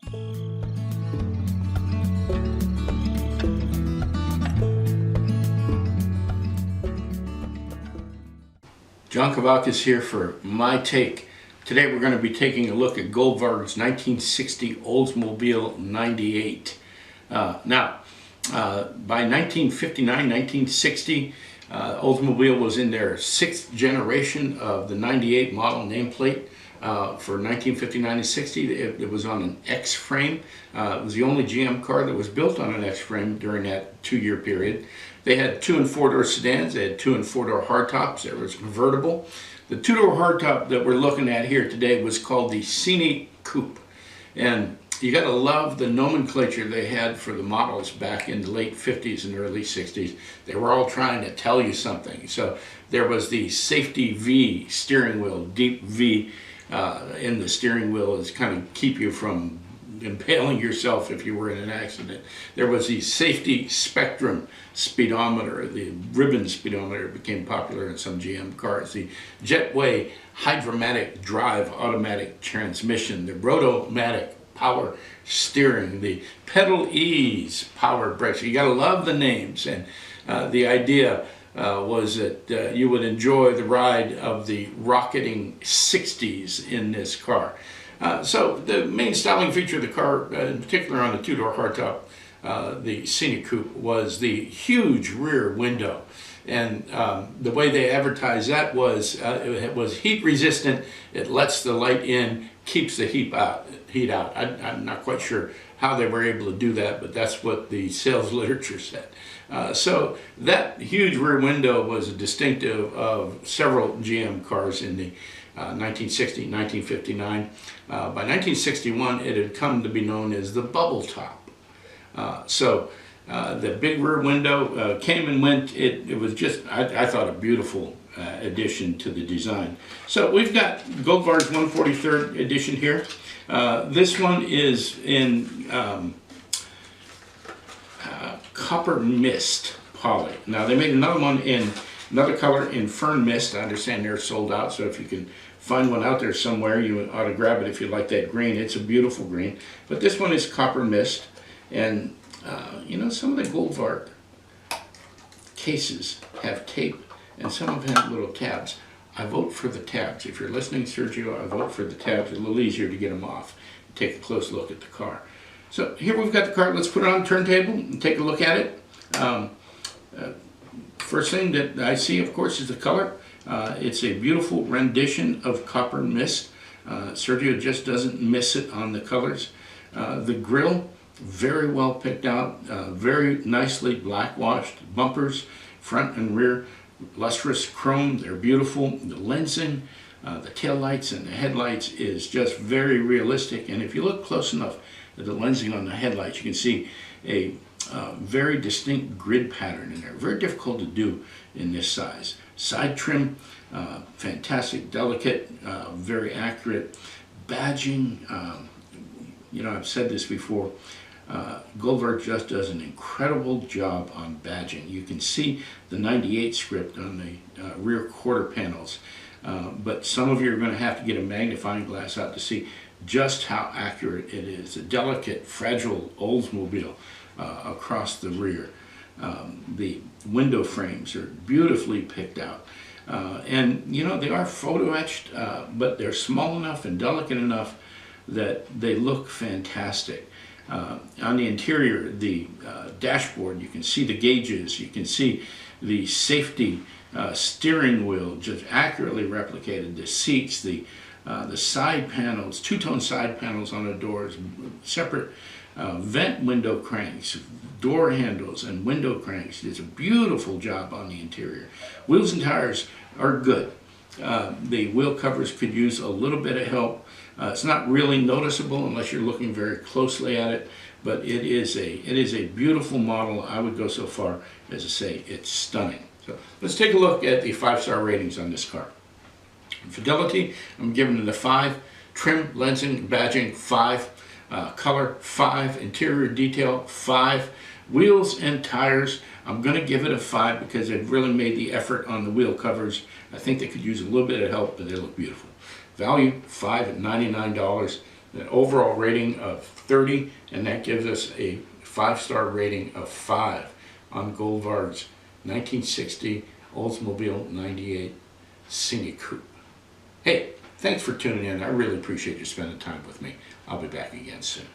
John Kavakis here for my take. Today we're going to be taking a look at Goldvarg's 1960 Oldsmobile 98. By 1959, 1960, Oldsmobile was in their 6th generation of the 98 model nameplate. For 1959 and 60, it was on an X frame. It was the only GM car that was built on an X frame during that 2-year period. They had 2- and 4-door sedans. They had 2- and 4-door hardtops. There was convertible. The 2-door hardtop that we're looking at here today was called the SceniCoupe, and you got to love the nomenclature they had for the models back in the late 50s and early 60s. They were all trying to tell you something. So there was the safety V steering wheel, deep V in the steering wheel is kind of keep you from impaling yourself if you were in an accident. There was the safety spectrum speedometer, the ribbon speedometer became popular in some GM cars. The Jetway hydromatic drive automatic transmission, the Rotomatic power steering, the pedal ease power brakes. You gotta love the names, and the idea was that you would enjoy the ride of the rocketing 60s in this car. So the main styling feature of the car, in particular on the 2-door hardtop, the SceniCoupe, was the huge rear window. And the way they advertised that was it was heat resistant, it lets the light in, keeps the heat out. I'm not quite sure how they were able to do that, but that's what the sales literature said. So that huge rear window was a distinctive of several GM cars in the 1960, 1959. By 1961, it had come to be known as the bubble top. The big rear window came and went. It was just, I thought, a beautiful addition to the design. So we've got Goldvarg's 143rd edition here. This one is in copper mist poly. Now they made another one in another color in fern mist. I understand they're sold out, so if you can find one out there somewhere, you ought to grab it if you like that green. It's a beautiful green. But this one is copper mist, and you know, some of the Goldvarg cases have tape and some of them have little tabs. I vote for the tabs. If you're listening, Sergio, I vote for the tabs. It's a little easier to get them off. Take a close look at the car. So here we've got the car. Let's put it on the turntable and take a look at it. First thing that I see, of course, is the color. It's a beautiful rendition of copper mist. Sergio just doesn't miss it on the colors. The grille, very well picked out, very nicely black washed. Bumpers, front and rear, lustrous chrome, they're beautiful. The lensing, the tail lights and the headlights is just very realistic, and if you look close enough at the lensing on the headlights, you can see a very distinct grid pattern in there. Very difficult to do in this size. Side trim, fantastic, delicate, very accurate. Badging, you know, I've said this before, Goldvarg just does an incredible job on badging. You can see the 98 script on the rear quarter panels, but some of you are going to have to get a magnifying glass out to see just how accurate it is. A delicate, fragile Oldsmobile across the rear. The window frames are beautifully picked out. And you know, they are photo etched, but they're small enough and delicate enough that they look fantastic. On the interior, the dashboard, you can see the gauges, you can see the safety steering wheel just accurately replicated, the seats, the side panels, two-tone side panels on the doors, separate vent window cranks, door handles and window cranks. It's a beautiful job on the interior. Wheels and tires are good. The wheel covers could use a little bit of help. It's not really noticeable unless you're looking very closely at it, but it is a beautiful model. I would go so far as to say it's stunning. So let's take a look at the 5-star ratings on this car. Fidelity, I'm giving it a 5. Trim, lensing, badging, 5. Color, 5. Interior detail, 5. Wheels and tires, I'm going to give it a 5 because they've really made the effort on the wheel covers. I think they could use a little bit of help, but they look beautiful. Value, $5 at $99. an overall rating of 30, and that gives us a 5-star rating of 5 on Goldvarg's 1960 Oldsmobile 98 SceniCoupe. Hey, thanks for tuning in. I really appreciate you spending time with me. I'll be back again soon.